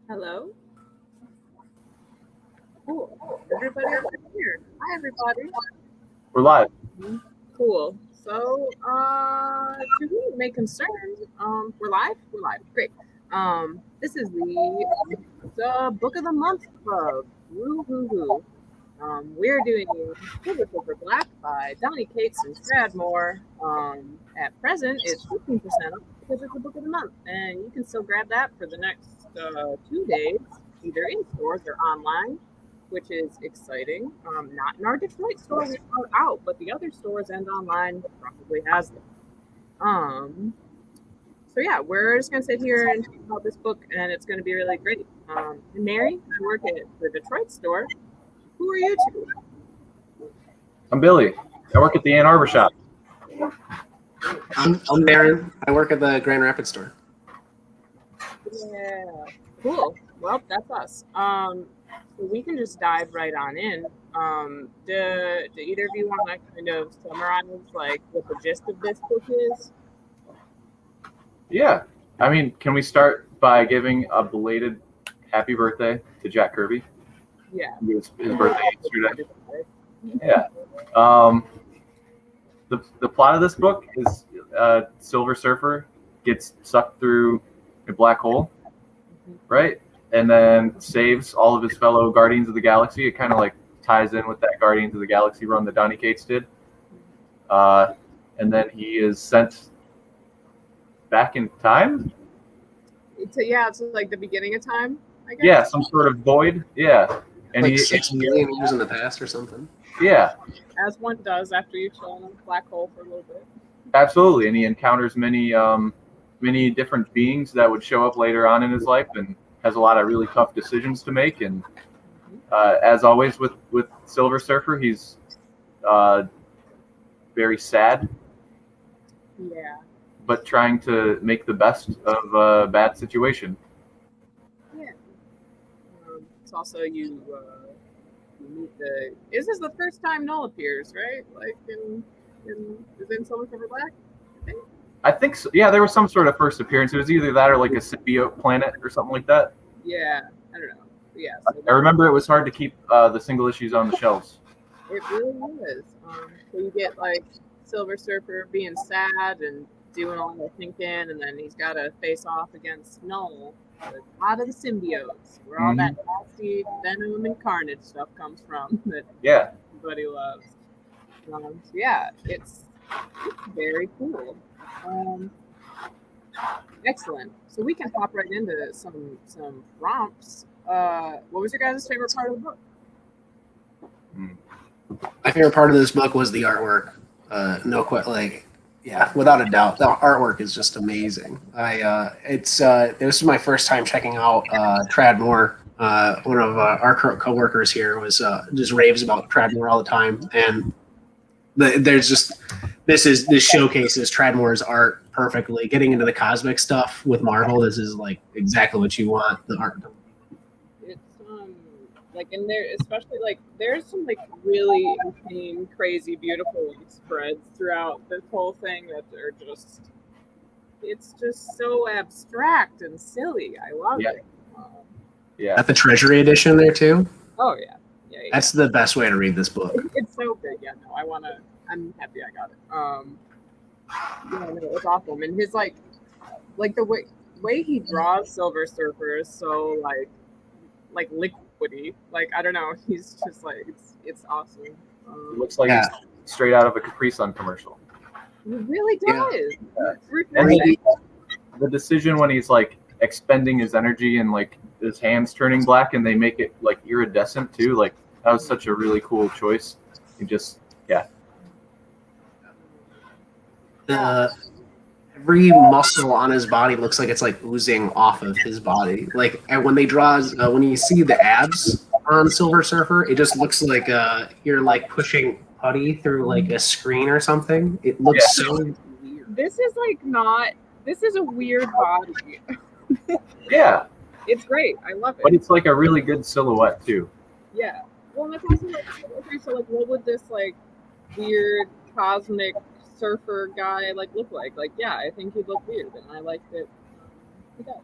Hello. Cool. Everybody over here. Hi, everybody. We're live. Cool. So, to whom it may concern, we're live. We're live. Great. This is the Book of the Month Club. Woo hoo hoo. We're doing Silver Silver Black by Donny Cates and Stradmore. At present, it's 15% off because it's the Book of the Month, and you can still grab that for the next 2 days, either in stores or online, which is exciting. Not in our Detroit store, we are out, but the other stores and online probably has them. So yeah, we're just gonna sit here and talk about this book, and it's gonna be really great. And Mary, I work at the Detroit store. Who are you two? I'm Billy. I work at the Ann Arbor shop. I'm Darren. I work at the Grand Rapids store. Yeah, cool. Well, that's us. So we can just dive right on in. Do either of you want to kind of summarize like what the gist of this book is? Yeah. I mean, can we start by giving a belated happy birthday to Jack Kirby? Yeah. His birthday yesterday. Yeah. The plot of this book is Silver Surfer gets sucked through a black hole, right? And then saves all of his fellow Guardians of the Galaxy. It kind of like ties in with that Guardians of the Galaxy run that Donny Cates did. And then he is sent back in time. It's like the beginning of time, I guess. Yeah, some sort of void. Yeah, and like 6 million years in the past or something. Yeah, as one does after you chill in a black hole for a little bit. Absolutely, and he encounters many different beings that would show up later on in his life, and has a lot of really tough decisions to make. And as always with Silver Surfer, he's very sad. Yeah. But trying to make the best of a bad situation. Yeah. It's also you meet the. This is the first time Null appears, right? Like in Silver Silver Black, I think so. Yeah, there was some sort of first appearance. It was either that or like a symbiote planet or something like that. Yeah, I don't know. Yeah. So I remember it was hard to keep the single issues on the shelves. It really was. So you get like Silver Surfer being sad and doing all the thinking, and then he's got to face off against Null. A lot of the symbiotes, where all that nasty venom and carnage stuff comes from that everybody loves. So yeah, it's very cool. Excellent. So we can hop right into some prompts. What was your guys' favorite part of the book? My favorite part of this book was the artwork. Without a doubt, the artwork is just amazing. This was my first time checking out Tradmore. One of our coworkers here was just raves about Tradmore all the time, and this showcases Tradmore's art perfectly. Getting into the cosmic stuff with Marvel, this is like exactly what you want the art to. It's like in there, especially like there's some like really insane, crazy, beautiful spreads throughout this whole thing that are just. It's just so abstract and silly. I love it. Yeah. At the Treasury Edition there too. Oh yeah. That's the best way to read this book. It's so good. Yeah, no, I'm happy I got it. It's awesome. And his like the way he draws Silver Surfer is so like liquidy. Like I don't know. He's just like it's awesome. It looks like he's straight out of a Capri Sun commercial. He really does. Yeah. And the decision when he's like expending his energy and like his hands turning black and they make it like iridescent too. Like that was such a really cool choice. He just every muscle on his body looks like it's like oozing off of his body. Like when they draw, when you see the abs on Silver Surfer, it just looks like you're like pushing putty through like a screen or something. It looks so weird. This is a weird body. Yeah. It's great. I love it. But it's like a really good silhouette too. Yeah. Well, and it's also like, okay, so like what would this like weird cosmic surfer guy like look like? Like, yeah, I think he'd look weird, and I like that he does.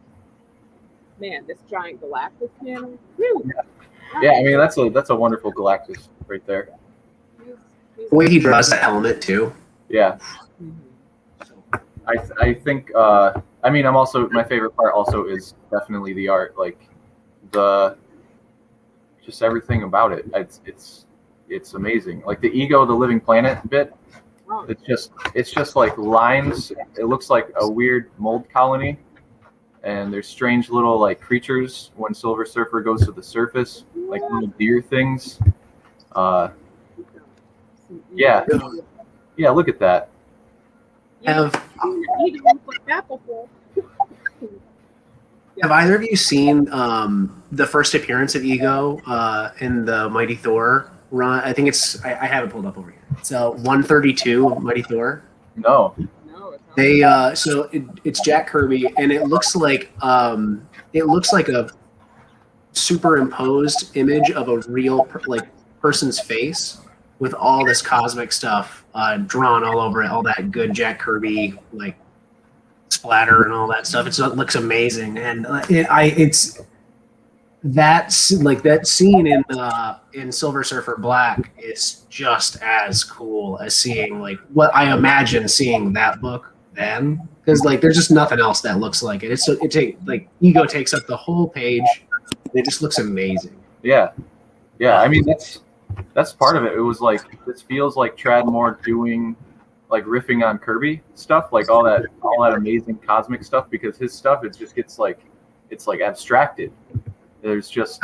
Man, this giant Galactus panel. Whew. Yeah, I mean that's a wonderful Galactus right there. The way he draws that helmet too. Yeah. I think I mean I'm also my favorite part also is definitely the art, like the just everything about it. It's amazing. Like the Ego, the Living Planet bit, it's just like lines. It looks like a weird mold colony, and there's strange little like creatures when Silver Surfer goes to the surface, like little deer things. Yeah, yeah. Look at that. Have either of you seen the first appearance of Ego in the Mighty Thor run? I think it's I have it pulled up over here. It's 132 Mighty Thor. No. They so it's Jack Kirby, and it looks like a superimposed image of a real person's face with all this cosmic stuff drawn all over it, all that good Jack Kirby like splatter and all that stuff. It looks amazing, and it's that's like that scene in Silver Surfer Black is just as cool as seeing like what I imagine seeing that book then, because like there's just nothing else that looks like it. Like Ego takes up the whole page. It just looks amazing. Yeah. I mean that's part of it. It was like this feels like Trad Moore doing like riffing on Kirby stuff, like all that amazing cosmic stuff, because his stuff it just gets like it's like abstracted. There's just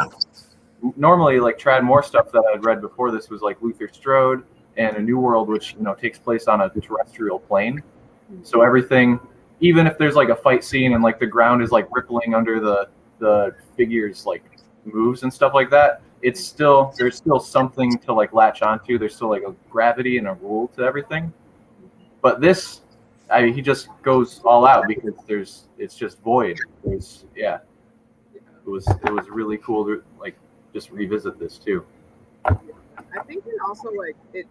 normally like Trad Moore stuff that I'd read before this was like Luther Strode and A New World, which takes place on a terrestrial plane. So everything, even if there's like a fight scene and like the ground is like rippling under the figures like moves and stuff like that, there's still something to like latch onto. There's still like a gravity and a rule to everything. But this, he just goes all out because it's just void. It was really cool to like just revisit this too. I think it also like it.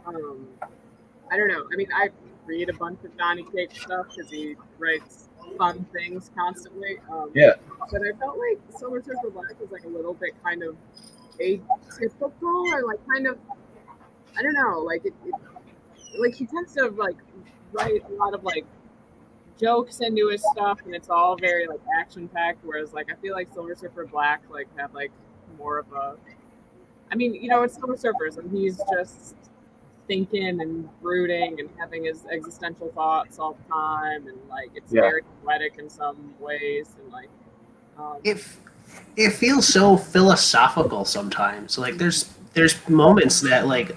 I don't know. I mean, I read a bunch of Donny Cates stuff because he writes fun things constantly. Yeah. But I felt like Silver Surfer Black was like a little bit kind of atypical, or like kind of, I don't know, like it like he tends to like write a lot of like jokes into his stuff, and it's all very like action packed. Whereas like I feel like Silver Surfer Black like had like more of a, I mean, it's Silver Surfers, and he's just thinking and brooding and having his existential thoughts all the time, and like it's very poetic in some ways, and like it feels so philosophical sometimes. Like there's moments that like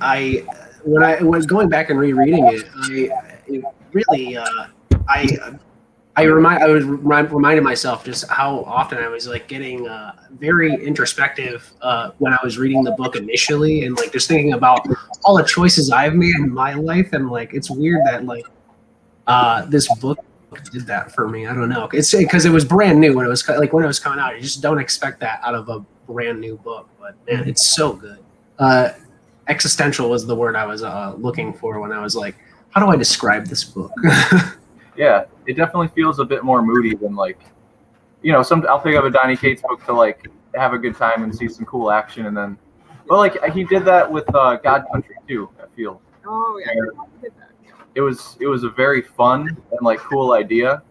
when I was going back and rereading it really I was reminding myself just how often I was like getting very introspective when I was reading the book initially, and like just thinking about all the choices I've made in my life, and like it's weird that like this book did that for me. I don't know. It's because it was brand new when it was coming out. You just don't expect that out of a brand new book, but man, it's so good. Existential was the word I was looking for when I was like, how do I describe this book? Yeah, it definitely feels a bit more moody than like, I'll pick up a Donny Cates book to like have a good time and see some cool action, and then, well, like he did that with God Country too. I feel. Oh yeah, he did that. It was a very fun and like cool idea,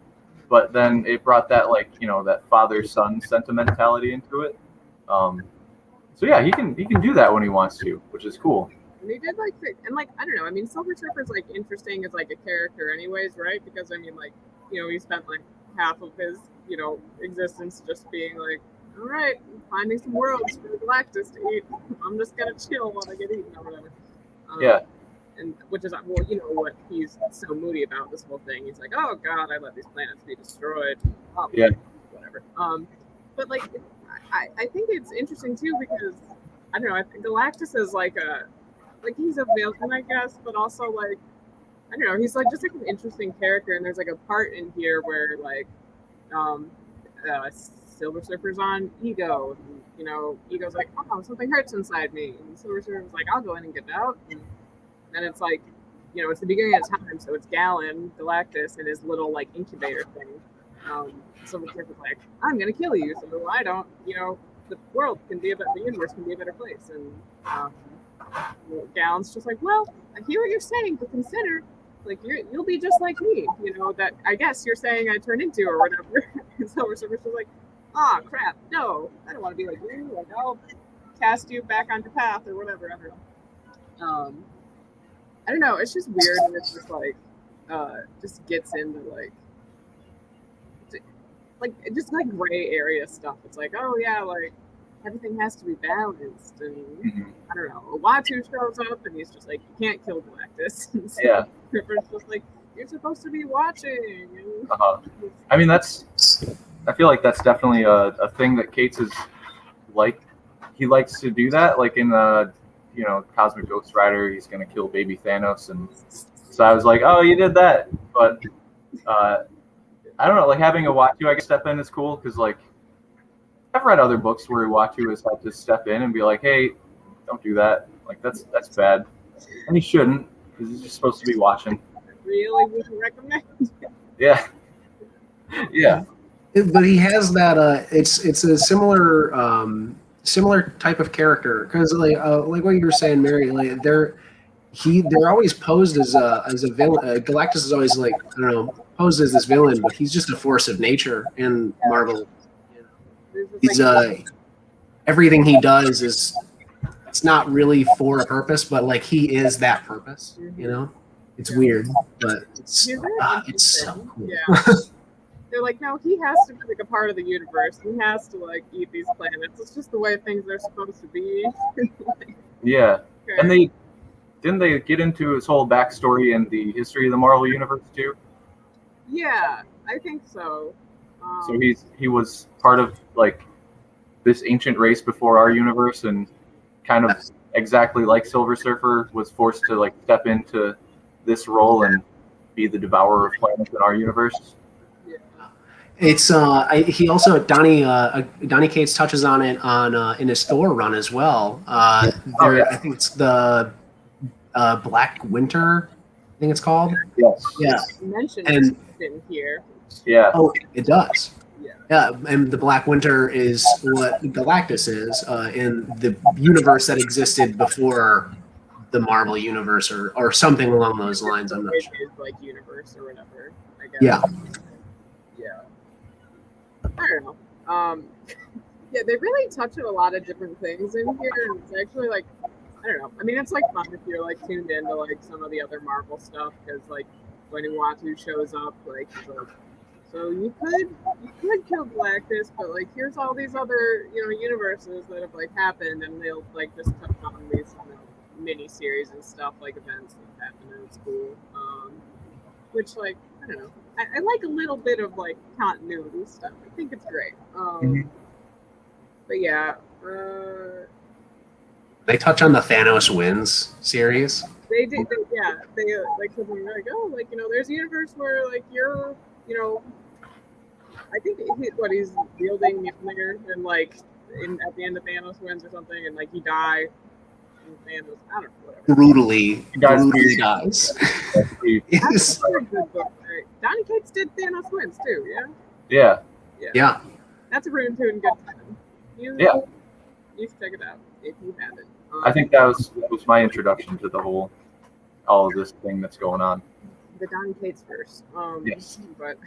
but then it brought that like that father-son sentimentality into it. So yeah, he can do that when he wants to, which is cool. And he did like, and like I don't know. I mean, Silver Surfer's like interesting as like a character, anyways, right? Because I mean, like he spent like half of his existence just being like, all right, finding some worlds for Galactus to eat. I'm just gonna chill while I get eaten or whatever. Yeah. And which is what he's so moody about this whole thing. He's like, oh God, I let these planets be destroyed. Yeah. Whatever. But like, I think it's interesting too because I don't know. I think Galactus is like he's a villain, I guess, but also like I don't know. He's like just like an interesting character, and there's like a part in here where like Silver Surfer's on Ego. And, Ego's like, oh, something hurts inside me, and Silver Surfer's like, I'll go in and get it out. And it's like, it's the beginning of time, so it's Galactus and his little like incubator thing. Silver Surfer's like, I'm gonna kill you, so I don't, the world can be the universe can be a better place. And Gallon's just like, well, I hear what you're saying, but consider, like, you'll be just like me, that I guess you're saying I turned into or whatever. And Silver Surfer's just like, ah, crap, no, I don't want to be like you. Like, I'll cast you back on your path or whatever. I don't know. I don't know. It's just weird, and it's just like, just gets into just like gray area stuff. It's like, oh yeah, like everything has to be balanced, and I don't know. Watu shows up, and he's just like, you can't kill Galactus. And so Yeah. Ripper's just like, you're supposed to be watching. And I mean, I feel like that's definitely a thing that Cates is like. He likes to do that, like in Cosmic Ghost Rider, he's gonna kill baby Thanos, and so I was like, oh, you did that, but I don't know, like having a Watu, I guess, step in is cool, because like I've read other books where Watu has had to step in and be like, hey, don't do that, like that's bad, and he shouldn't, because he's just supposed to be watching. Really wouldn't recommend. Yeah. But he has that. It's a similar type of character, because like what you were saying, Mary, like they're always posed as a villain. Galactus is always like, I don't know, posed as this villain, but he's just a force of nature in Marvel. He's everything he does is, it's not really for a purpose, but like he is that purpose. It's weird, but it's so cool. Yeah. They're like, no, he has to be like a part of the universe. He has to like eat these planets. It's just the way things are supposed to be. Yeah. Okay. And didn't they get into his whole backstory and the history of the Marvel Universe too? Yeah, I think so. So he was part of like this ancient race before our universe, and kind of exactly like Silver Surfer was forced to like step into this role and be the devourer of planets in our universe. It's he also Donny Cates touches on it in his Thor run as well. I think it's the Black Winter, I think it's called. Yes. Yeah. Mentioned in here. Yeah. Oh, it does. Yeah. Yeah, and the Black Winter is what Galactus is in the universe that existed before the Marvel universe, or something along those lines. I'm not sure. It's like universe or whatever, I guess. Yeah. Yeah. I don't know. Yeah, they really touch on a lot of different things in here, and it's actually like, I don't know. I mean, it's like fun if you're like tuned into like some of the other Marvel stuff, because like when Uatu shows up, like he's like, so you could kill Galactus, but like here's all these other universes that have like happened, and they'll like just touch on these mini series and stuff, like events that happen in school, which like I don't know. I like a little bit of like continuity stuff. I think it's great. But yeah. They touch on the Thanos Wins series. They did, they like something like, oh, like there's a universe where like you're, I think he's wielding Mjolnir, and like at the end of Thanos Wins or something, and like he died. And Thanos, I don't know, whatever. Brutally dies. Yes. Donny Cates did Thanos Wins too, Yeah. Yeah. That's a rune tune good time. You should check it out if you haven't. I think that was my introduction to all of this thing that's going on. The Donny Cates verse. Yes. But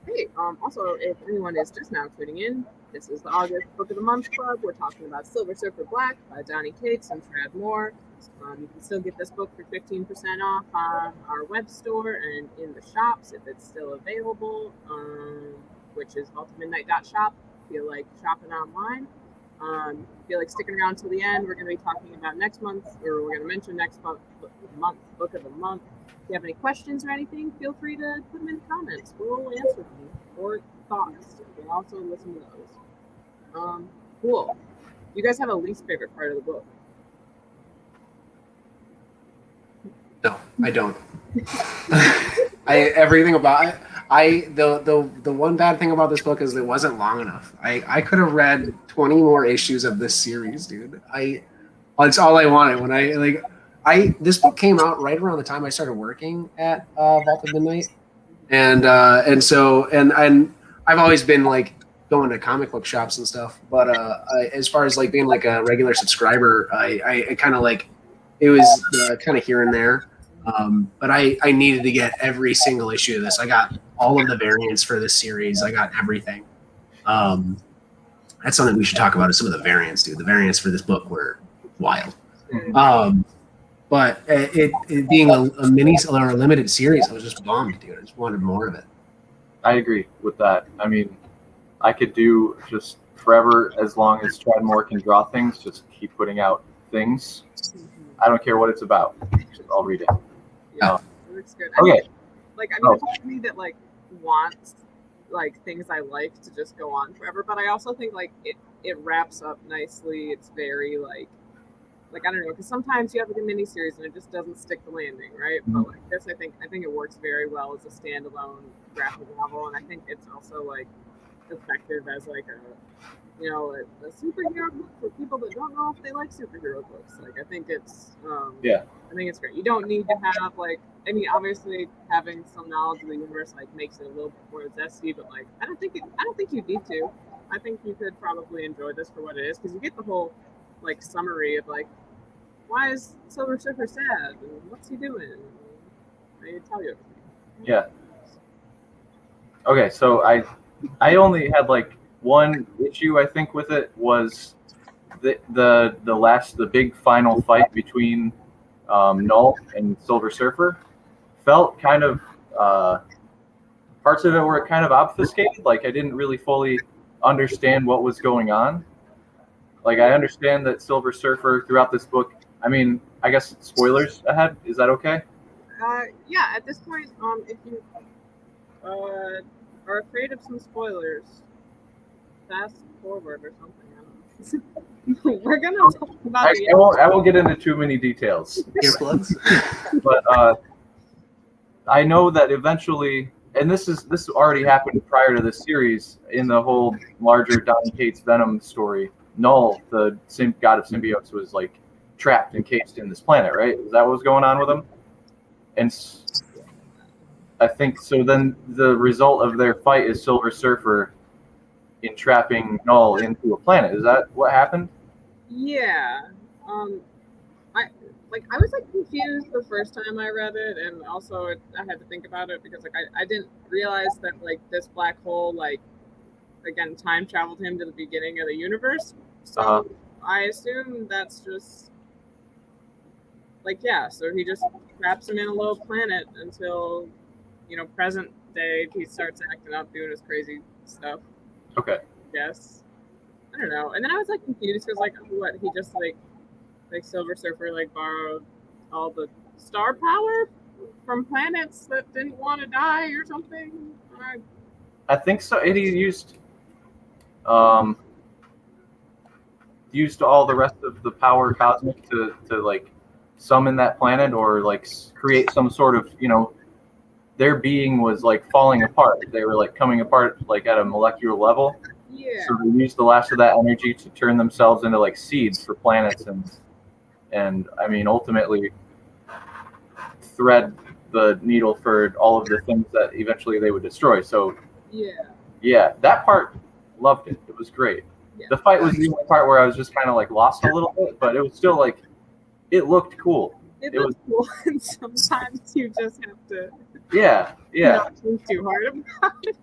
hey, also if anyone is just now tuning in, this is the August Book of the Month Club. We're talking about Silver Surfer Black by Donny Cates and Tradd Moore. You can still get this book for 15% off on our web store and in the shops if it's still available, which is ultimatemidnight.shop. If you like shopping online, if you like sticking around till the end, we're going to be talking about next month, or we're going to mention next month book of the month. If you have any questions or anything, feel free to put them in the comments. We'll answer them, or thoughts. We'll also listen to those. Cool. You guys have a least favorite part of the book? No, I don't. Everything about it. The one bad thing about this book is it wasn't long enough. I could have read 20 more issues of this series, dude. It's all I wanted. This book came out right around the time I started working at Vault of Midnight, and so I've always been like going to comic book shops and stuff, but as far as like being like a regular subscriber, I kind of like it was kind of here and there, but I needed to get every single issue of this. I got all of the variants for this series. I got everything. That's something we should talk about is some of the variants, dude. The variants for this book were wild. But it being a mini or a limited series, I was just bummed, dude. I just wanted more of it. I agree with that. I mean, I could do just forever as long as Tradmore can draw things. Just keep putting out things. I don't care what it's about. I'll read it. Yeah, it looks good. Okay. It's part of me that like wants like things I like to just go on forever, but I also think like it wraps up nicely. It's very like I don't know, because sometimes you have like a mini series and it just doesn't stick the landing, right? But like this, I think it works very well as a standalone graphic novel, and I think it's also like effective as like a superhero book for people that don't know if they like superhero books. Like I think it's I think it's great. You don't need to have like, I mean, obviously having some knowledge of the universe like makes it a little bit more zesty, but like I don't think you need to. I think you could probably enjoy this for what it is, because you get the whole like summary of like, why is Silver Surfer sad and what's he doing? They tell you everything. Yeah. Okay, so I only had like one issue I think with it was the big final fight between Null and Silver Surfer felt kind of parts of it were kind of obfuscated. Like I didn't really fully understand what was going on. Like I understand that Silver Surfer throughout this book. I mean, I guess spoilers ahead. Is that okay? Yeah. At this point, if you are afraid of some spoilers, fast forward or something. I don't know. We're gonna talk about I won't get into too many details. Earplugs. But I know that eventually, and this already happened prior to this series in the whole larger Donny Cates Venom story. Null, the god of symbiotes, was like trapped, encased in this planet, right? Is that what was going on with him? And I think so. Then the result of their fight is Silver Surfer entrapping Null into a planet. Is that what happened? Yeah. I was like confused the first time I read it, and also I had to think about it because like I didn't realize that like this black hole like again time traveled him to the beginning of the universe. So I assume that's just like so he just traps him in a little planet until present day he starts acting up, doing his crazy stuff. Okay. Yes. I don't know. And then I was like confused because like what he just like Silver Surfer like borrowed all the star power from planets that didn't want to die or something. I think so. And he used all the rest of the power cosmic to like summon that planet or like create some sort of their being was like falling apart. They were like coming apart like at a molecular level. Yeah. So they used the last of that energy to turn themselves into like seeds for planets and I mean ultimately thread the needle for all of the things that eventually they would destroy. So yeah, that part loved it. It was great. Yeah. The fight was the only part where I was just kind of like lost a little bit, but it was still like it looked cool. It was cool, and sometimes you just have to not think too hard about it.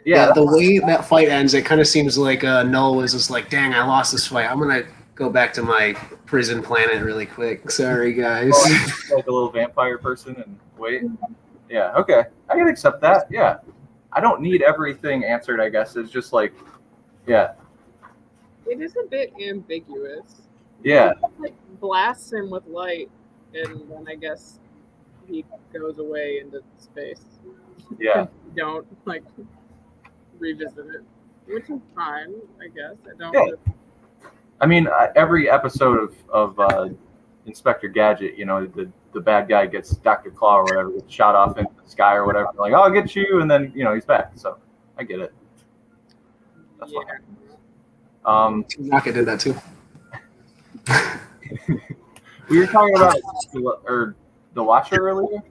Yeah, the way that fight ends, it kind of seems like Null was just like, dang, I lost this fight. I'm going to go back to my prison planet really quick. Sorry, guys. Like a little vampire person and wait. Yeah, okay. I can accept that. Yeah. I don't need everything answered, I guess. It's just like, yeah. It is a bit ambiguous. Yeah. It like blasts him with light, and then I guess he goes away into space. Yeah. Don't like revisit it, which is fine, I guess. I don't. Yeah. I mean, every episode of Inspector Gadget, the bad guy gets Dr. Claw or whatever, gets shot off into the sky or whatever. Like, oh, I'll get you, and then he's back. So I get it. That's fine. Naka did that too. We were talking about the Watcher earlier.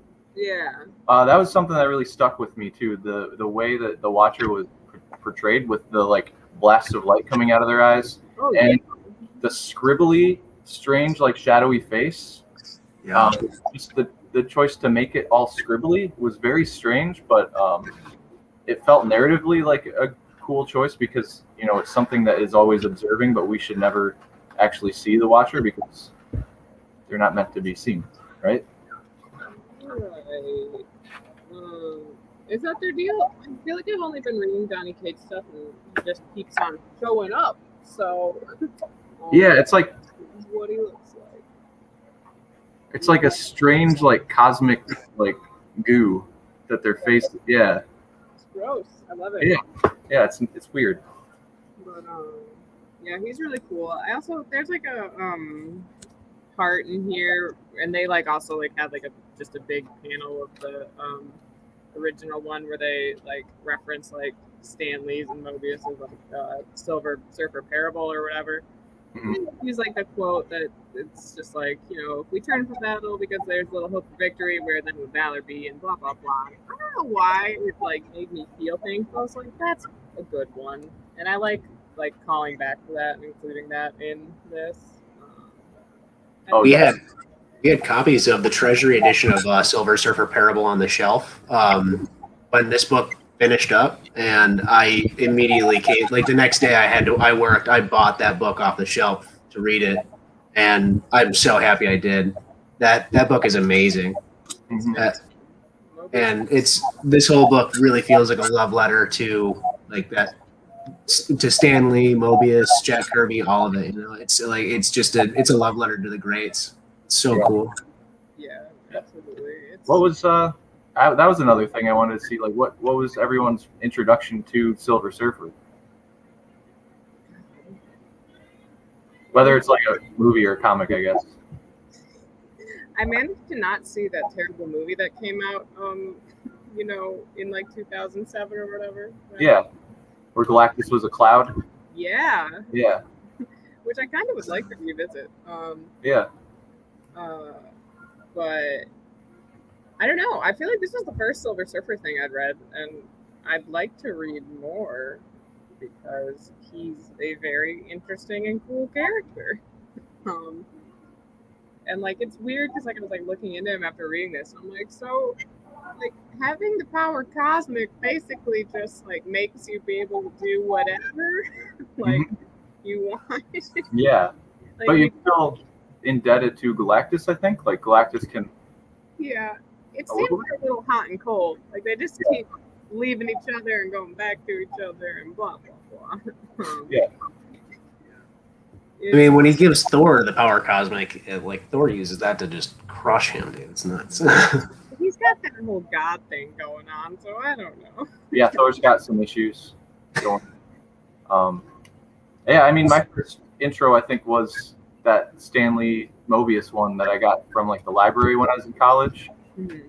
Yeah. That was something that really stuck with me too. The way that the Watcher was portrayed with the like blasts of light coming out of their eyes, Oh, and the scribbly, strange, like shadowy face. Yeah. Just the choice to make it all scribbly was very strange, but it felt narratively like a cool choice because it's something that is always observing, but we should never actually see the Watcher because they're not meant to be seen, right? Right. Is that their deal? I feel like I've only been reading Donny Cates stuff and he just keeps on showing up. So Yeah, it's like this is what he looks like. it's like a strange like cosmic like goo that their face. Yeah, It's gross. I love it. yeah, it's weird. But yeah, he's really cool. I also there's like a part in here, and they like also like have like just a big panel of the original one where they like reference like Stan Lee's and Mobius's like Silver Surfer parable or whatever. Mm-hmm. Use like the quote that it's just like, if we turn from battle because there's little hope of victory, where then would valor be, and blah blah blah. I don't know why it like made me feel things. I was like, that's a good one, and I like calling back to that and including that in this. We had copies of the Treasury edition of Silver Surfer Parable on the shelf when this book finished up, and I immediately came. Like the next day, I bought that book off the shelf to read it, and I'm so happy I did. That book is amazing, and this whole book really feels like a love letter to like that. To Stan Lee, Mobius, Jack Kirby, all of it. It's like it's a love letter to the greats. It's so cool. Yeah, absolutely. What was that was another thing I wanted to see. Like, what was everyone's introduction to Silver Surfer? Whether it's like a movie or a comic, I guess. I managed to not see that terrible movie that came out, in like 2007 or whatever. Right? Yeah. Where Galactus was a cloud. Yeah. Yeah. Which I kind of would like to revisit. Yeah. But I don't know. I feel like this was the first Silver Surfer thing I'd read, and I'd like to read more because he's a very interesting and cool character. And like it's weird because like I was like looking into him after reading this, and I'm like, so like having the power cosmic basically just like makes you be able to do whatever like you want. Yeah. Like, but you're still indebted to Galactus, I think. Like Galactus can. Yeah. It seems like a little hot and cold. Like they just keep leaving each other and going back to each other and blah blah blah. Yeah. I mean, when he gives Thor the power cosmic, like Thor uses that to just crush him, dude. It's nuts. He's got that whole God thing going on, so I don't know. Yeah, Thor's got some issues going. Yeah, I mean, my first intro, I think, was that Stan Lee Mobius one that I got from like the library when I was in college. Mm-hmm.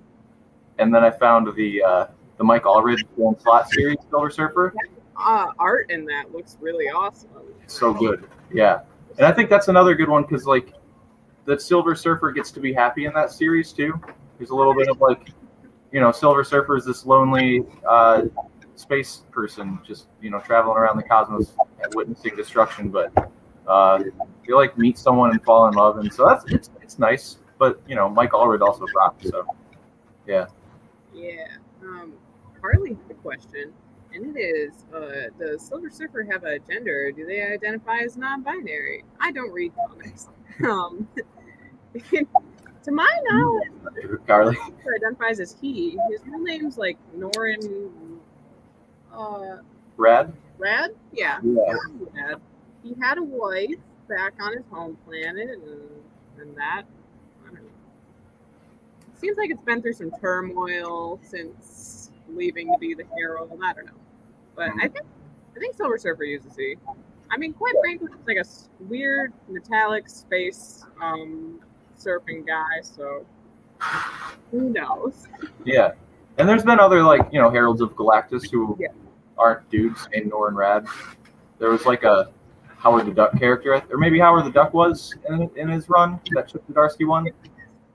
And then I found the Mike Allred Dan Slott series, Silver Surfer. Art in that looks really awesome. So good, yeah. And I think that's another good one because like the Silver Surfer gets to be happy in that series too. There's a little bit of like, Silver Surfer is this lonely space person just traveling around the cosmos witnessing destruction, but you like meet someone and fall in love, and so it's nice. But Mike Allred also rocks, so yeah. Yeah. Harley had a question, and it is: does Silver Surfer have a gender? Or do they identify as non-binary? I don't read comics. To my knowledge, Carly identifies as he. His real name's like Norin. Rad? Rad? Yeah. Rad. He had a wife back on his home planet, and that. I don't know. It seems like it's been through some turmoil since leaving to be the Herald. I don't know, but I think Silver Surfer uses he. I mean, quite frankly, it's like a weird metallic space surfing guy. So who knows? Yeah, and there's been other like Heralds of Galactus who aren't dudes named Norin Rad. There was like a Howard the Duck character, or maybe Howard the Duck was in his run, that Chip Zdarsky one.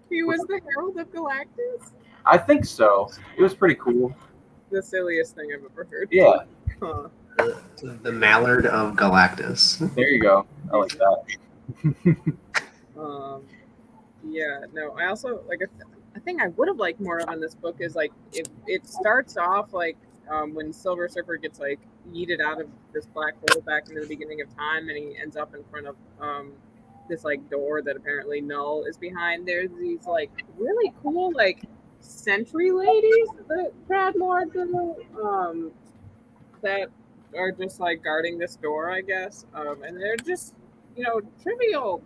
He was the Herald of Galactus? I think so. It was pretty cool. The silliest thing I've ever heard. Yeah. Huh. The Mallard of Galactus. There you go. I like that. Yeah, no, I also like a thing I would have liked more of in this book is like it starts off like when Silver Surfer gets like yeeted out of this black hole back into the beginning of time, and he ends up in front of this like door that apparently Null is behind. There's these like really cool like sentry ladies that Pradmore that are just like guarding this door, I guess, and they're just trivial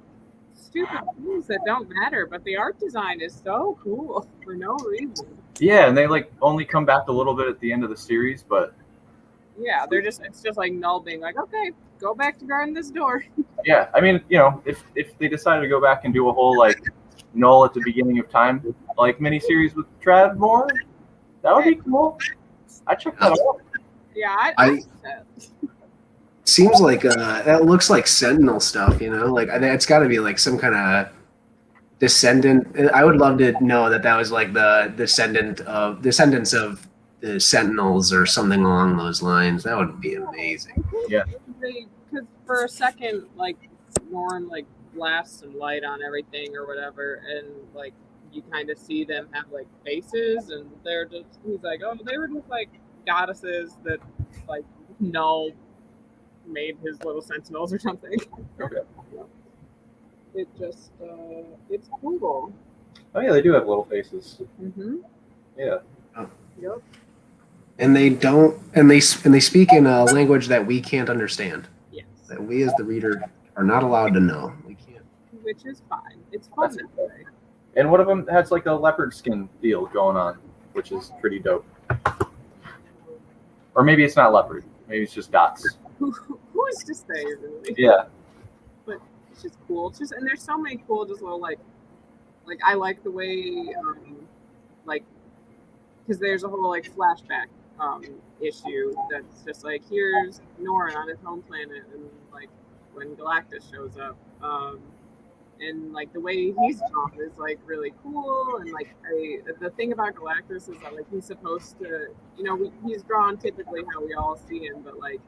stupid things that don't matter, but the art design is so cool for no reason. Yeah, and they like only come back a little bit at the end of the series, but yeah, it's just like Null being like, okay, go back to guarding this door. Yeah, I mean, if they decided to go back and do a whole like Null at the beginning of time like miniseries with Tradmore, that would be cool. I check that out. Yeah, I that. Seems like that looks like Sentinel stuff, like it's got to be like some kind of descendant. I would love to know that was like the descendants of the Sentinels or something along those lines. That would be amazing. Yeah. Because for a second, like Norrin like blasts some light on everything or whatever, and like you kind of see them have like faces, and he's like, oh, they were just like goddesses that like Null made his little sentinels or something. Okay. It just it's cool. Oh yeah, they do have little faces. Mm-hmm. Yeah. Oh. Yep. And they speak in a language that we can't understand. Yes. That we as the reader are not allowed to know. We can't. Which is fine. It's fun that way. And one of them has like a leopard skin deal going on, which is pretty dope. Or maybe it's not leopard. Maybe it's just dots. Who is to say, really? Yeah. But it's just cool. It's just, and there's so many cool, just little like I like the way, like, because there's a whole like flashback issue that's just like, here's Norrin on his home planet, and like when Galactus shows up, and like the way he's drawn is like really cool, and like the thing about Galactus is that like he's supposed to, he's drawn typically how we all see him, but like.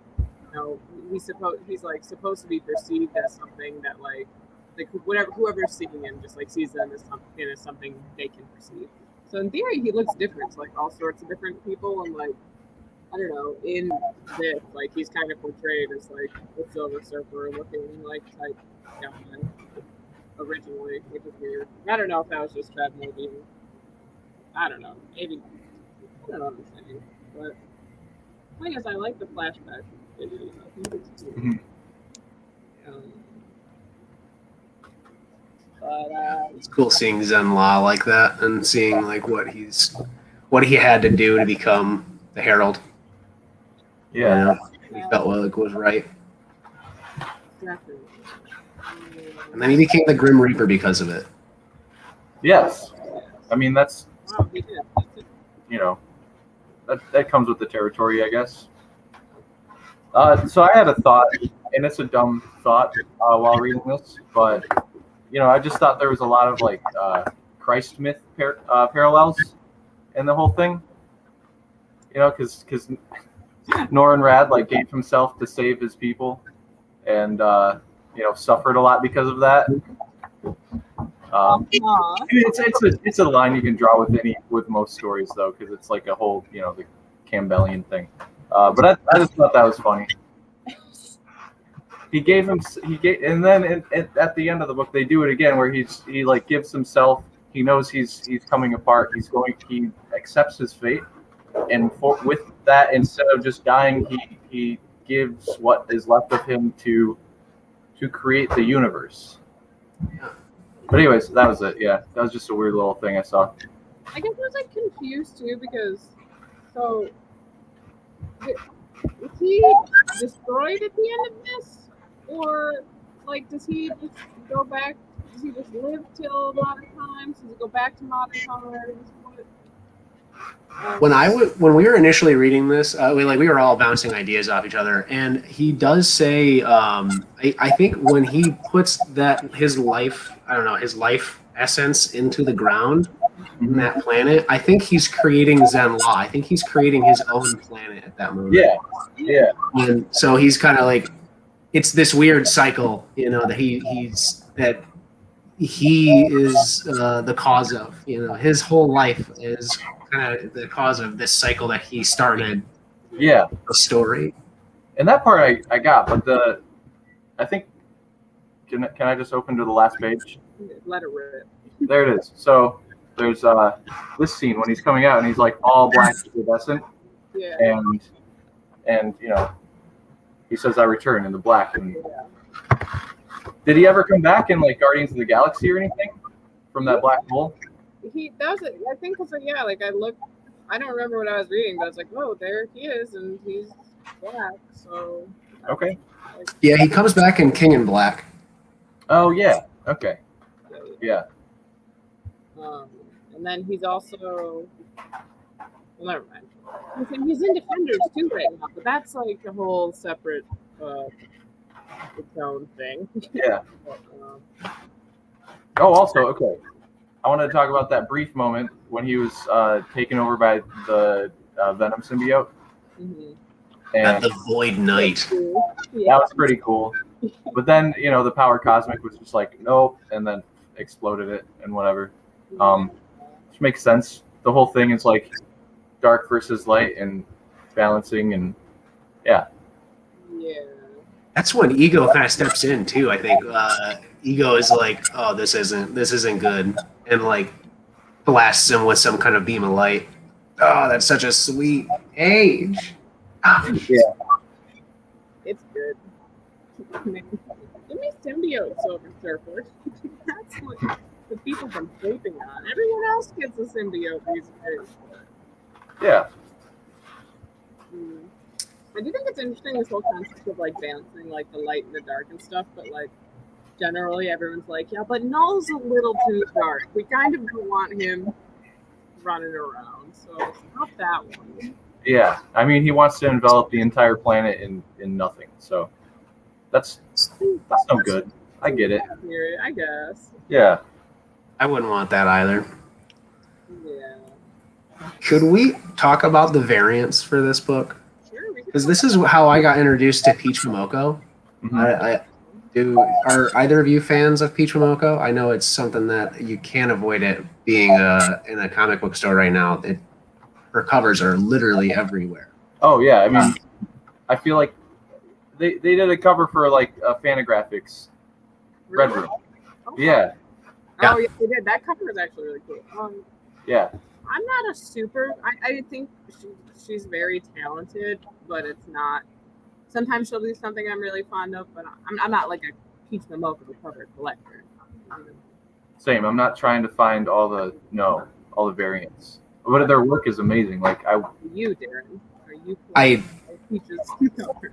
He's like supposed to be perceived as something that like whoever's seeing him just like sees them as something they can perceive. So in theory, he looks different to like all sorts of different people, and like I don't know, in this like he's kind of portrayed as like the Silver Surfer looking like type guy originally, which is weird. I don't know if that was just Tradmore being. I don't know, maybe I don't know what I'm saying, but I guess I like the flashback. Mm-hmm. It's cool seeing Zen Law like that and seeing like what he had to do to become the Herald. Yeah, he felt like was right. Definitely. And then he became the Grim Reaper because of it. Yes, I mean that's He did. that comes with the territory, I guess. So I had a thought, and it's a dumb thought while reading this, but I just thought there was a lot of like Christ myth parallels in the whole thing. Because Norrin Rad like gave himself to save his people, and suffered a lot because of that. It's a line you can draw with most stories though, because it's like a whole the Campbellian thing. But I just thought that was funny. And then at the end of the book they do it again where he like gives himself. He knows he's coming apart. He accepts his fate, and with that, instead of just dying, he gives what is left of him to create the universe. But anyways, that was it. Yeah, that was just a weird little thing I saw. I guess I was like confused too because is he destroyed at the end of this, or like does he just go back? Does he just live till modern times? Does he go back to modern times? When we were initially reading this, we were all bouncing ideas off each other, and he does say, I think when he puts his life essence into the ground, in that planet. I think he's creating Zen Law. I think he's creating his own planet at that moment. Yeah. And so he's kind of like, it's this weird cycle, that he is the cause of. His whole life is kind of the cause of this cycle that he started. Yeah. The story. And that part I got, but I think can I just open to the last page? Let it rip. There it is. So there's this scene when he's coming out and he's like all black iridescent. Yeah. And he says I return in the black. And did he ever come back in like Guardians of the Galaxy or anything from that black hole? He does it. I think it's like, yeah, like I don't remember what I was reading, but it's like, oh, there he is, and he's black. So okay. Yeah, he comes back in King in Black. Oh yeah. Okay. Yeah. And then he's also, well, never mind. He's in Defenders too right now, but that's like a whole separate its own thing. Yeah. Oh, also, okay. I wanted to talk about that brief moment when he was taken over by the Venom symbiote. Mm-hmm. And the Void Knight. That was pretty cool. But then, the Power Cosmic was just like, nope, and then exploded it and whatever. Which makes sense. The whole thing is like dark versus light and balancing, and yeah. That's when Ego kind of steps in too. I think Ego is like, oh, this isn't good, and like blasts him with some kind of beam of light. Oh, that's such a sweet age. Yeah. It's good. Give me symbiote Silver Surfer. That's what the people have been sleeping on. Everyone else gets a symbiote these days. Yeah. I do think it's interesting, this whole concept of like balancing like the light and the dark and stuff, but like generally everyone's like, yeah, but Null's a little too dark. We kind of don't want him running around, so stop that one. Yeah, I mean, he wants to envelop the entire planet in nothing, so that's no good. I get it. I guess. Yeah. I wouldn't want that either. Yeah. Should we talk about the variants for this book? Sure. Because this is how I got introduced to Peach Momoko. Mm-hmm. Are either of you fans of Peach Momoko? I know it's something that you can't avoid it being in a comic book store right now. Her covers are literally everywhere. Oh yeah, I mean, I feel like they did a cover for like Fantagraphics Red Room. Okay. Yeah. Oh yeah, they did. That cover is actually really cool. Yeah. I'm not a super. I think she's very talented, but it's not. Sometimes she'll do something I'm really fond of, but I'm not like a Peach Momoko cover collector. Same. I'm not trying to find all the variants. But their work is amazing. Like you, Darren, are you? Peach's cover?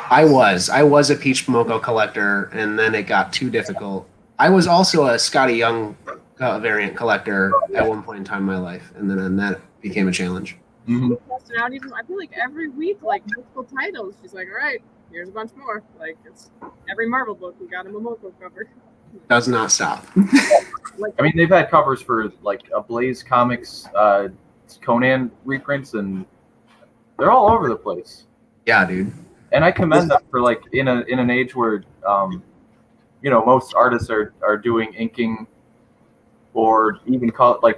I was a Peach Momoko collector, and then it got too difficult. I was also a Scotty Young variant collector at one point in time in my life, and then that became a challenge. Mm-hmm. I feel like every week, like multiple titles. She's like, all right, here's a bunch more. Like it's every Marvel book we got a Momoko cover. Does not stop. I mean, they've had covers for like a Blaze Comics, Conan reprints, and they're all over the place. Yeah, dude. And I commend them for like in an age where most artists are doing inking or even coloring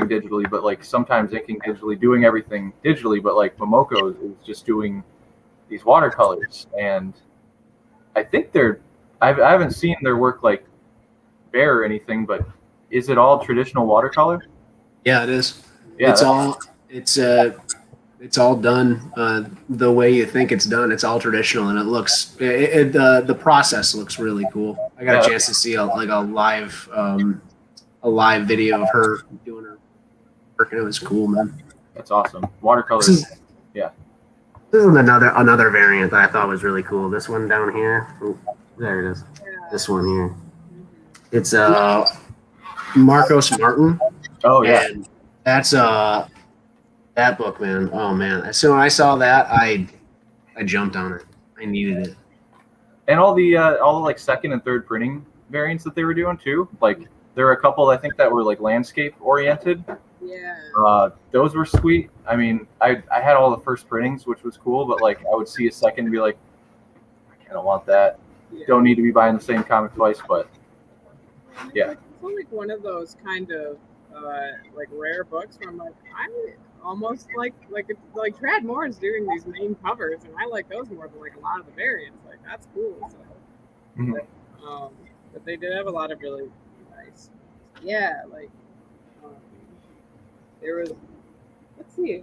digitally, but like sometimes inking digitally, doing everything digitally, but like Momoko is just doing these watercolors, and I think I haven't seen their work like bare or anything, but is it all traditional watercolor? Yeah, it is. Yeah, it's all done the way you think it's done. It's all traditional, and it looks the process looks really cool. I got a chance to see a live video of her doing her work, and it was cool, man. That's awesome. Watercolor. This is another variant that I thought was really cool. This one down here. Ooh, there it is. Yeah. This one here. It's Marcos Martin. Oh yeah. And that's that book, man. Oh man. So when I saw that, I jumped on it. I needed it. And all the like second and third printing variants that they were doing too. Like There were a couple I think that were like landscape oriented. Yeah. Those were sweet. I mean, I had all the first printings, which was cool, but like I would see a second and be like, I kind of want that. Yeah. Don't need to be buying the same comic twice, but yeah. It's like one of those kind of like rare books where I'm like, I almost like Trad Moore is doing these main covers, and I like those more than like a lot of the variants. Like that's cool. So, Mhm. but they did have a lot of really nice. Yeah, like there was. Let's see.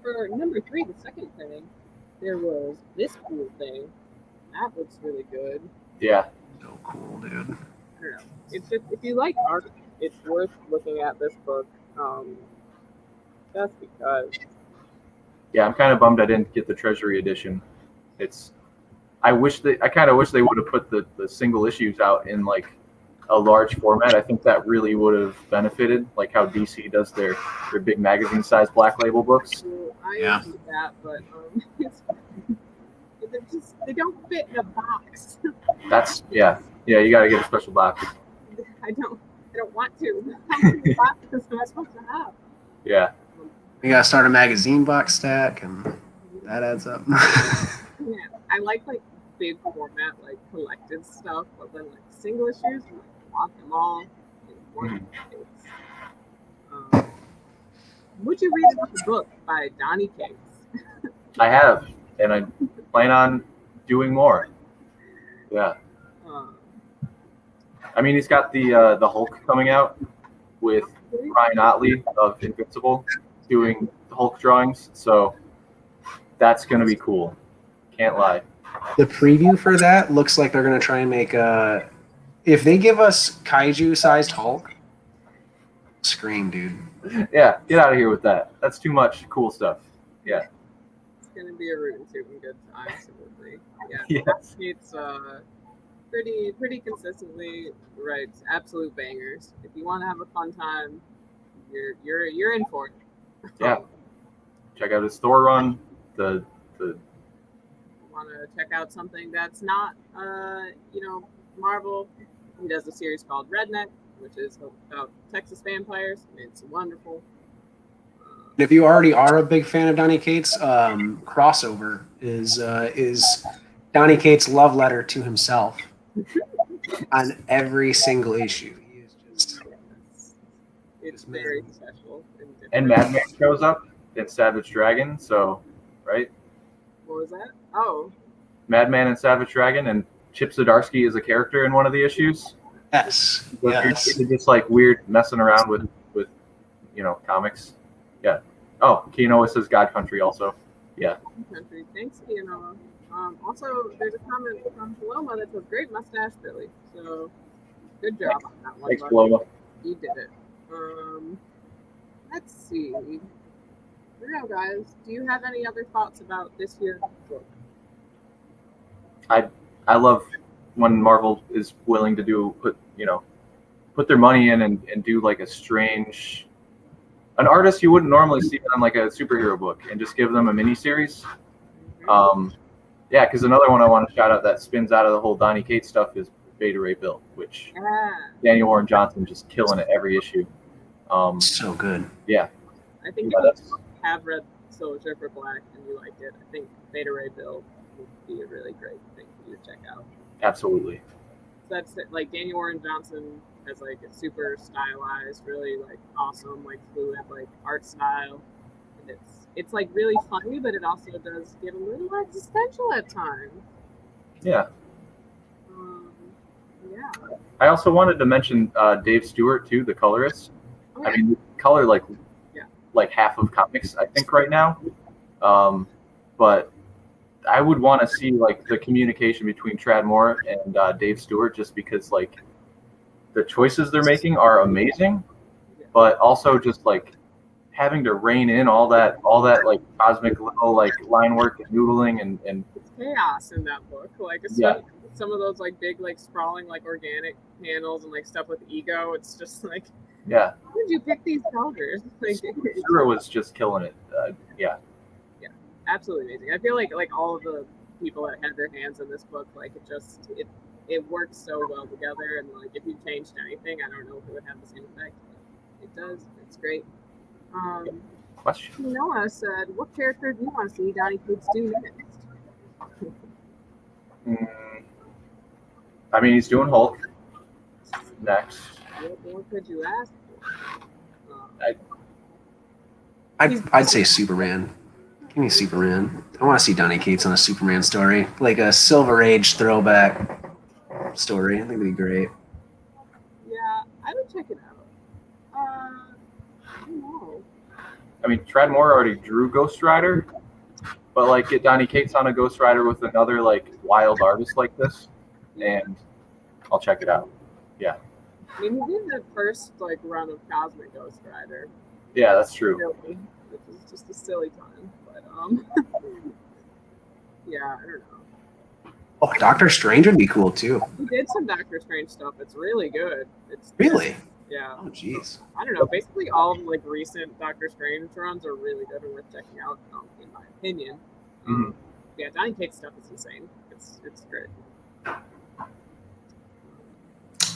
For number 3, the second thing, there was this cool thing. That looks really good. Yeah. So cool, dude. I don't know. It's just if you like art, it's worth looking at this book. Just because. Yeah, I'm kind of bummed I didn't get the Treasury edition. I kind of wish they would have put the single issues out in like a large format. I think that really would have benefited, like how DC does their big magazine size black label books. So I do that, but they don't fit in a box. That's yeah. You got to get a special box. I don't want to. How many boxes am I supposed to have? Yeah. You gotta start a magazine box stack, and that adds up. Yeah, I like big format, like collected stuff, but then like single issues, I want them all in one place. Would you read the book by Donny Cates? I have, and I plan on doing more. Yeah. I mean, he's got the Hulk coming out with Ryan Otley of Invincible doing the Hulk drawings, so that's gonna be cool. Can't lie. The preview for that looks like they're gonna try and make if they give us kaiju-sized Hulk, scream, dude. Yeah, get out of here with that. That's too much cool stuff. Yeah. It's gonna be a rootin' tootin' good time, absolutely. Yeah. Yes. It's pretty consistently writes absolute bangers. If you want to have a fun time, you're in for it. Yeah. Check out his store run. The Want to check out something that's not Marvel. He does a series called Redneck, which is about Texas vampires. It's wonderful. If you already are a big fan of Donny Cates, crossover is Donny Cates' love letter to himself on every single issue. He is just it's very special. And Madman shows up in Savage Dragon, so right? What was that? Oh, Madman and Savage Dragon, and Chip Zdarsky is a character in one of the issues. yes. So Yes. It's just like weird messing around with comics. Yeah. Oh, Kinoa says God Country also. Yeah. Country. Thanks, Kinoa. Also, there's a comment from Paloma that says, "Great mustache, Billy." So, good job on that one. Thanks, bud. Paloma. You did it. Let's see. I don't know, guys. Do you have any other thoughts about this year's book? I love when Marvel is willing to put their money in and do like an artist you wouldn't normally see on like a superhero book and just give them a mini series. Yeah, because another one I want to shout out that spins out of the whole Donny Cates stuff is Beta Ray Bill, which Daniel Warren Johnson just killing it every issue. So good. Yeah. I think if you have read Silver Surfer Black and you liked it, I think Beta Ray Bill would be a really great thing for you to check out. Absolutely. So that's like Daniel Warren Johnson has like a super stylized, really like awesome, like fluid like art style. And it's like really funny, but it also does get a little existential at times. Yeah. Yeah. I also wanted to mention Dave Stewart too, the colorist. Oh, yeah. I mean, color like half of comics, I think, right now. But I would want to see like the communication between Trad Moore and Dave Stewart, just because like the choices they're making are amazing, but also just like having to rein in all that like cosmic little like line work and noodling and it's chaos in that book. Like some of those like big like sprawling like organic panels and like stuff with ego. It's just like, yeah. How did you pick these colors? Like, Stewart was just killing it. Yeah. Yeah, absolutely amazing. I feel like all of the people that had their hands in this book, like it it works so well together, and like if you changed anything, I don't know if it would have the same effect. But it does. It's great. Question. Noah said, "What character do you want to see Donny Cates do next?" I mean, he's doing Hulk next. What could you ask for? I'd say Superman. Give me Superman. I want to see Donny Cates on a Superman story, like a Silver Age throwback story. I think it'd be great. Yeah, I would check it out. I don't know. I mean, Trad Moore already drew Ghost Rider, but like get Donny Cates on a Ghost Rider with another like wild artist like this, and I'll check it out. Yeah. I mean, he did the first like run of Cosmic Ghost Rider. Yeah, that's true. Really, which is just a silly time, but yeah, I don't know. Oh, Doctor Strange would be cool too. He did some Doctor Strange stuff. It's really good. It's Really? Yeah. Oh, jeez. I don't know. Basically, all of like recent Doctor Strange runs are really good and worth checking out, in my opinion. Yeah, Donny Cates stuff is insane. It's great.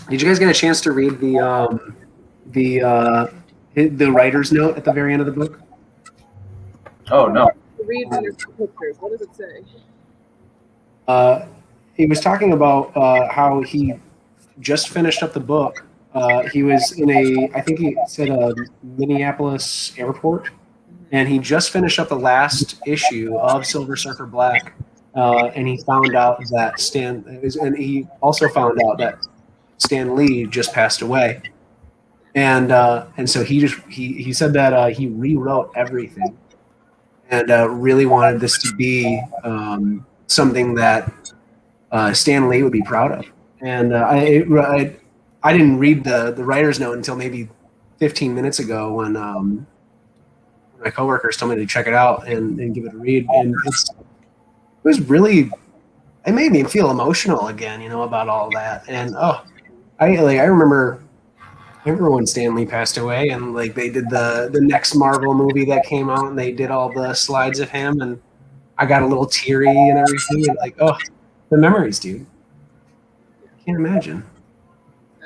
Did you guys get a chance to read the writer's note at the very end of the book? Oh no. Read the pictures. What does it say? He was talking about how he just finished up the book. He was in I think he said a Minneapolis airport, and he just finished up the last issue of Silver Surfer Black, and he found out that he also found out that Stan Lee just passed away, and so he said that he rewrote everything, and really wanted this to be something that Stan Lee would be proud of. And I didn't read the writer's note until maybe 15 minutes ago when my coworkers told me to check it out and give it a read, and it made me feel emotional again, about all that. And I remember when Stan Lee passed away, and like they did the next Marvel movie that came out, and they did all the slides of him, and I got a little teary and everything. And like, the memories, dude. I can't imagine.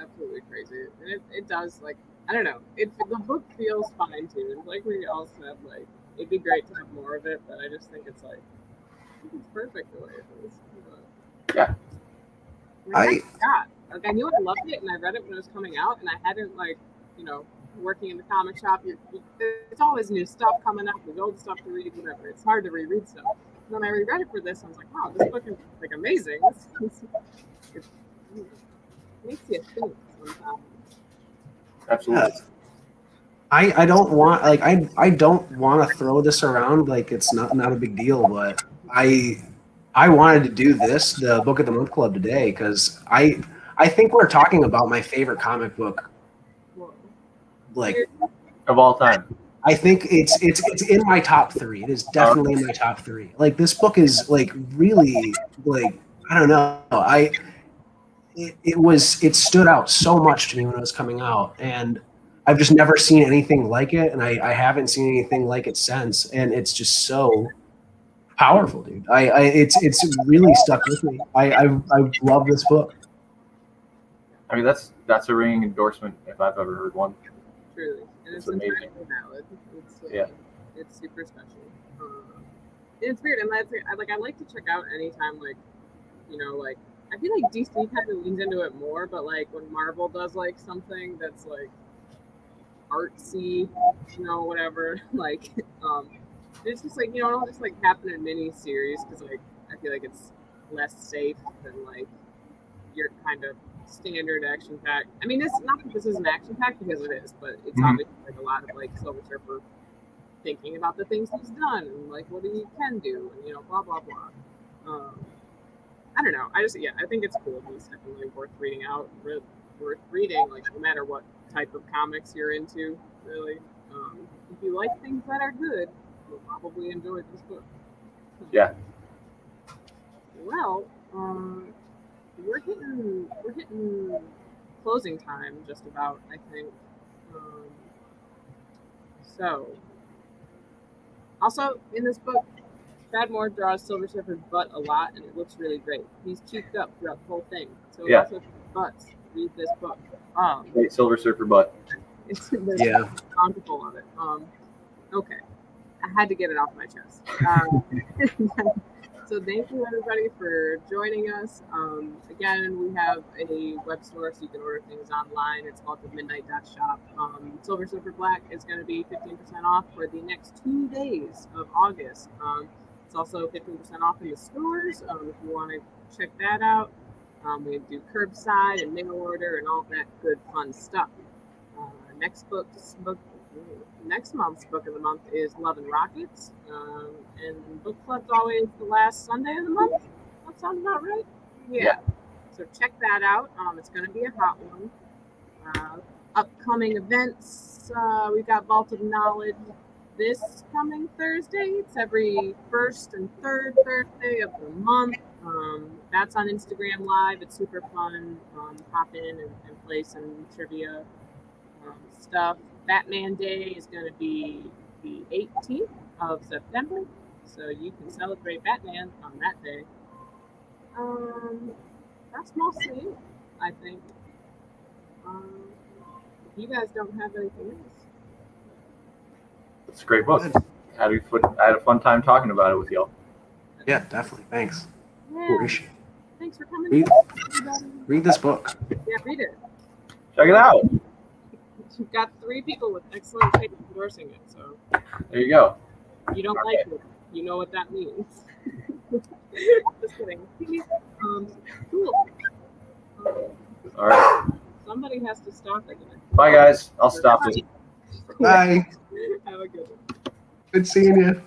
Absolutely crazy. And it does, like, I don't know. The book feels fine tuned. Like we all said, like it'd be great to have more of it, but I just think it's like it's perfect the way it is. But, yeah. I knew I loved it, and I read it when it was coming out, and I hadn't working in the comic shop. There's always new stuff coming up. There's old stuff to read, whatever. It's hard to reread stuff. And then I reread it for this. I was like, wow, this book is like amazing. It makes you think sometimes. Absolutely. I don't want I don't want to throw this around like it's not a big deal, but I wanted to do the Book of the Month Club today because I think we're talking about my favorite comic book, like of all time. I think it's in my top 3. It is definitely in my top 3. Like this book is like really like I don't know. It stood out so much to me when it was coming out, and I've just never seen anything like it, and I haven't seen anything like it since, and it's just so powerful, dude. It's really stuck with me. I love this book. I mean, that's a ringing endorsement if I've ever heard one. Truly, and it's amazing. Entirely valid. Yeah, it's super special. It's weird, and I like to check out anytime, like I feel like DC kind of leans into it more, but like when Marvel does like something that's like artsy, whatever, like it's just like it'll just like happen in mini series because like I feel like it's less safe than like your kind of standard action pack. I mean, it's not that this is an action pack because it is, but it's obviously like a lot of like Silver Surfer thinking about the things he's done and like what he can do and blah blah blah. I don't know. I think it's cool. It's definitely worth reading like no matter what type of comics you're into, really. If you like things that are good, you'll probably enjoy this book. Yeah. Well, we're hitting closing time just about, I think. So, also in this book, Tradmore draws Silver Surfer's butt a lot, and it looks really great. He's cheeked up throughout the whole thing. So Yeah. also butts. Read this book. Great Silver Surfer butt. There's Yeah. bountiful of it. Okay. I had to get it off my chest. So thank you everybody for joining us. Again, we have a web store so you can order things online. It's called the Midnight.shop. Silver Surfer Black is going to be 15% off for the next 2 days of August. It's also 15% off in the stores if you want to check that out. We do curbside and mail order and all that good fun stuff. Next month's book of the month is Love and Rockets, and book club's always the last Sunday of the month. That sounds about right. Yeah. So check that out. It's going to be a hot one. Upcoming events, we got Vault of Knowledge this coming Thursday. It's every first and third Thursday of the month. That's on Instagram Live. It's super fun. Hop in and play some trivia stuff. Batman Day is going to be the 18th of September, so you can celebrate Batman on that day. That's mostly it, I think. If you guys don't have anything else. It's a great book. I had a fun time talking about it with y'all. Yeah, definitely. Thanks. Yeah. Appreciate it. Thanks for coming. Read this book. Yeah, read it. Check it out. You've got 3 people with excellent taste endorsing it, so There you go. you don't like it. You know what that means. Just kidding. Cool. All right. Somebody has to stop it. Bye, guys. I'll stop it. Bye. Have a good one. Good seeing you.